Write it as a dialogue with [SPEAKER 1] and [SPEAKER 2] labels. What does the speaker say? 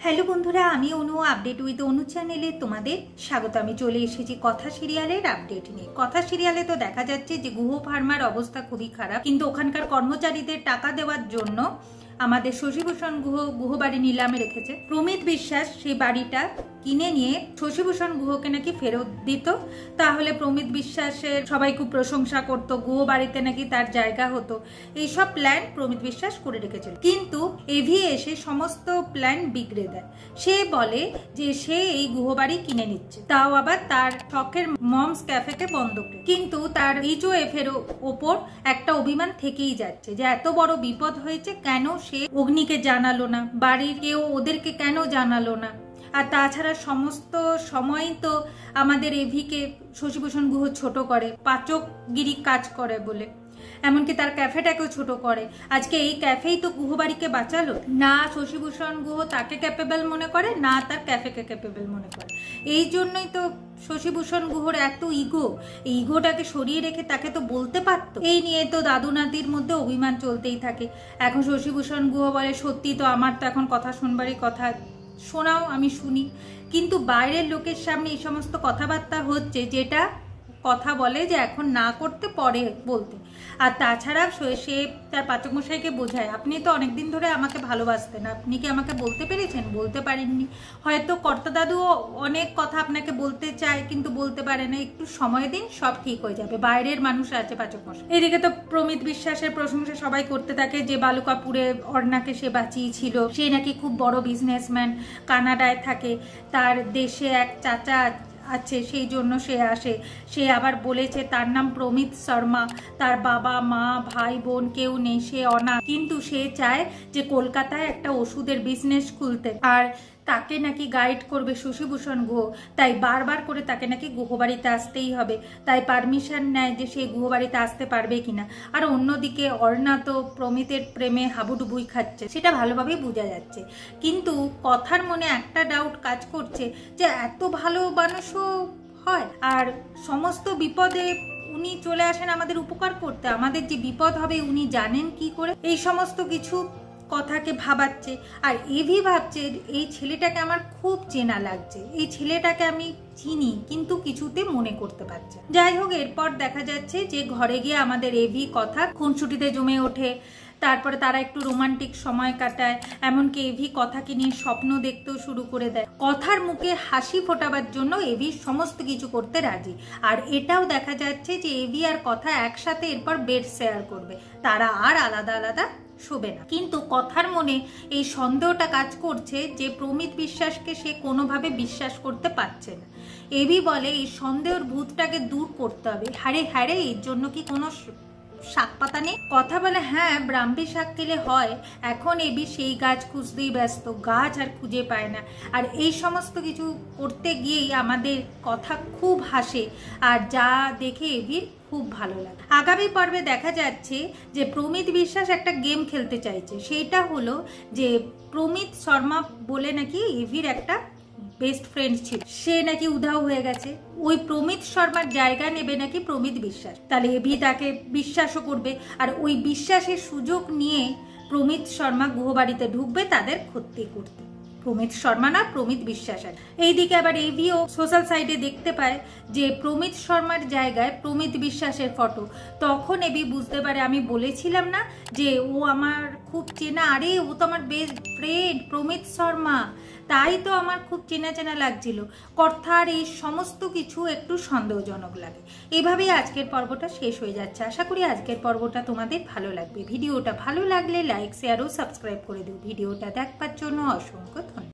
[SPEAKER 1] Hello বন্ধুরা, আমি অনু update with অনু চ্যানেলে তোমাদের স্বাগত। আমি চলে এসেছি কথা সিরিয়ালের আপডেট নিয়ে। কথা সিরিয়ালে তো দেখা যাচ্ছে যে গুহ ফার্মার অবস্থা খুবই খারাপ, কিন্তু ওখানকার কর্মচারীদের টাকা দেওয়ার জন্য আমাদের শশীভূষণ গুহ বাড়ি নিলামে রেখেছে। প্রমিত বিশ্বাস সেই বাড়িটা কিনে নিয়ে শশীভূষণ গুহকে নাকি ফেরত দিত, তাহলে প্রমিত বিশ্বাসের সবাই খুব প্রশংসা করত, গুহ বাড়িতে নাকি তার জায়গা হতো। এইসব প্ল্যান প্রমিত বিশ্বাস করে রেখেছিল, কিন্তু এভি এসে সমস্ত প্ল্যান বিগড়ে দেয়। সে বলে যে সে এই গুহ বাড়ি কিনে নিচ্ছে, তাও আবার তার শখের মমস ক্যাফেকে বন্ধ করে। কিন্তু তার এইচওএফ এর ওপর একটা অভিমান থেকেই যাচ্ছে যে এত বড় বিপদ হয়েছে, কেন সে অগ্নিকে জানালো না, বাড়ির কেউ ওদেরকে কেন জানালো না। আর তাছাড়া সমস্ত সময় তো আমাদের এভিকে শশীভূষণ গুহ ছোট করে, পাচকগিরি কাজ করে বলে, এমনকি তার ক্যাফেটাকেও ছোট করে। আজকে এই ক্যাফেই তো গুহবাড়িকে বাঁচালো না। শশীভূষণ গুহ তাকে ক্যাপেবল মনে করে না, তার ক্যাফেকে ক্যাপেবল মনে করে। এই জন্যই তো শশীভূষণ গুহর এত ইগো। এই ইগোটাকে সরিয়ে রেখে তাকে তো বলতে পারতো। এই নিয়ে তো দাদু নাতির মধ্যে অভিমান চলতেই থাকে। এখন শশীভূষণ গুহ বলে, সত্যি তো আমার তো এখন কথা শুনবারই কথা, শোনাও, আমি শুনি, কিন্তু বাইরের লোকের সামনে এই সমস্ত কথাবার্তা হচ্ছে, যেটা কথা বলে যে এখন না করতে পরে বলতে। আর তাছাড়া সে তার পাচক মশাইকে বোঝায়, আপনি তো অনেকদিন ধরে আমাকে ভালোবাসতেন, আপনি কি আমাকে বলতে পেরেছেন? বলতে পারেননি। হয়তো কর্তা দাদুও অনেক কথা আপনাকে বলতে চায়, কিন্তু বলতে পারে না। একটু সময় দিন, সব ঠিক হয়ে যাবে। বাইরের মানুষ আছে পাচক মশাই। এদিকে তো প্রমিত বিশ্বাসের প্রশংসা সবাই করতে থাকে, যে বালুকাপুরে অর্ণাকে সে বাঁচিয়েছিল, সে নাকি খুব বড় বিজনেসম্যান, কানাডায় থাকে, তার দেশে এক চাচা আছে, সেই জন্য সে আসে। সে আবার বলেছে তার নাম প্রমিত শর্মা, তার বাবা মা ভাই বোন কেউ নেই, সে অনাথ, কিন্তু সে চায় যে কলকাতায় একটা ওষুধের বিজনেস খুলতে। আর তাকে নাকি গাইড করবে শশীভূষণ গুহ, তাই বারবার করে তাকে নাকি গুহবাড়িতে আসতেই হবে। তাই পারমিশন নেয় যে সে গুহবাড়িতে আসতে পারবে কিনা। আর অন্যদিকে অর্ণা তো প্রমিতের প্রেমে হাবুডুবুই খাচ্ছে, সেটা ভালোভাবেই বোঝা যাচ্ছে। কিন্তু কথার মনে একটা ডাউট কাজ করছে, যে এত ভালো মানুষও হয়, আর সমস্ত বিপদে উনি চলে আসেন আমাদের উপকার করতে। আমাদের যে বিপদ হবে উনি জানেন কি করে, এই সমস্ত কিছু কথাকে ভাবাচ্ছে। আর এভি ভাবছে, এই ছেলেটাকে আমার খুব চেনা লাগছে, এই ছেলেটাকে আমি চিনি, কিন্তু কিছুতে মনে করতে পারছে। যাই হোক, এরপর দেখা যাচ্ছে যে ঘরে গিয়ে আমাদের এভি কথা খুনসুটিতে জমে ওঠে। তারপরে তারা একটু রোমান্টিক সময় কাটায়, এমনকি এভি কথাকে নিয়ে স্বপ্ন দেখতেও শুরু করে দেয়। কথার মুখে হাসি ফোটাবার জন্য এভি সমস্ত কিছু করতে রাজি। আর এটাও দেখা যাচ্ছে যে এভি আর কথা একসাথে এরপর বেড শেয়ার করবে, তারা আর আলাদা আলাদা শোবে না। কিন্তু কথার মনে এই সন্দেহটা কাজ করছে যে প্রমিত বিশ্বাসকে সে কোনোভাবে বিশ্বাস করতে পারছে না। এভি বলে এই সন্দেহের ভূতটাকে দূর করতে হবে। হারে এর জন্য কি কোনো শাক পাতা নেই? কথা বলে, হ্যাঁ ব্রাহ্মী শাক খেলে হয়। এখন এবি সেই গাছ খুঁজতেই ব্যস্ত, গাছ আর খুঁজে পায় না। আর এই সমস্ত কিছু করতে গিয়েই আমাদের কথা খুব হাসে, আর যা দেখে এবির খুব ভালো লাগে। আগামী পর্বে দেখা যাচ্ছে যে প্রমিত বিশ্বাস একটা গেম খেলতে চাইছে। সেইটা হলো যে প্রমিত শর্মা বলে নাকি এভির একটা বেস্ট ফ্রেন্ড ছিল, সে নাকি উধাও হয়ে গেছে। ওই প্রমিত শর্মার জায়গা নেবে নাকি প্রমিত বিশ্বাস। তাহলে এভি তাকে বিশ্বাসও করবে, আর ওই বিশ্বাসের সুযোগ নিয়ে প্রমিত শর্মা গুহবাড়িতে ঢুকবে তাদের ক্ষতি করতে। প্রমিত শর্মা না, প্রমিত বিশ্বাসের। এইদিকে আবার এভিও সোশ্যাল সাইটে দেখতে পায় যে প্রমিত শর্মার জায়গায় প্রমিত বিশ্বাসের ফটো। তখন এভি বুঝতে পারে, আমি বলেছিলাম না যে ও আমার খুব চেনা, আরে ও তো আমার বেস্ট ফ্রেন্ড প্রমিত শর্মা, তাই তো আমার খুব চেনা চেনা লাগছিল। কর্তার এই সমস্ত কিছু একটু সন্দেহজনক লাগে। এইভাবেই আজকের পর্বটা শেষ হয়ে যাচ্ছে। আশা করি আজকের পর্বটা তোমাদের ভালো লাগবে। ভিডিওটা ভালো লাগলে লাইক শেয়ার ও সাবস্ক্রাইব করে দিও। ভিডিওটা দেখবার জন্য অসংখ্য ধন্যবাদ।